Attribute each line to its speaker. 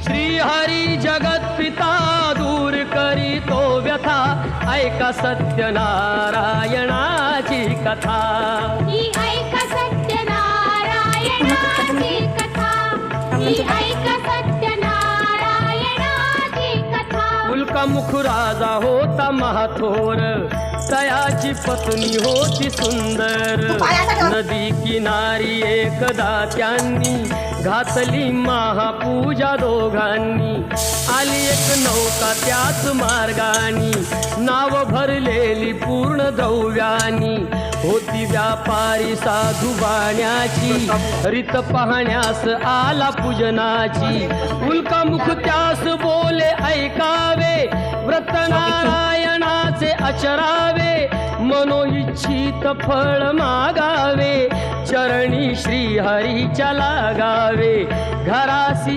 Speaker 1: श्रीहरी जगत पिता दूर करी तो व्यथा ऐका सत्यनारायणाची कथा
Speaker 2: ही ऐका सत्यनारायणाची कथा ही ऐका सत्यनारायणाची कथा
Speaker 1: उल्कामुख राजा होता महाथोर तयाची पत्नी होती सुंदर नदी किनारी एकदा त्यांनी घातली महापूजा दोघांनी आली एक नौका त्याच मार्गानी नाव भरलेली पूर्ण द्रव्यानी होती व्यापारी साधू बाण्याची रीत पाहण्यास आला पूजनाची उल्कामुख त्यास बोले ऐकावे व्रत नारायणाचे आचरावे मनोइच्छित फळ मागावे चरणी श्रीहरीच्या लागावे घरासी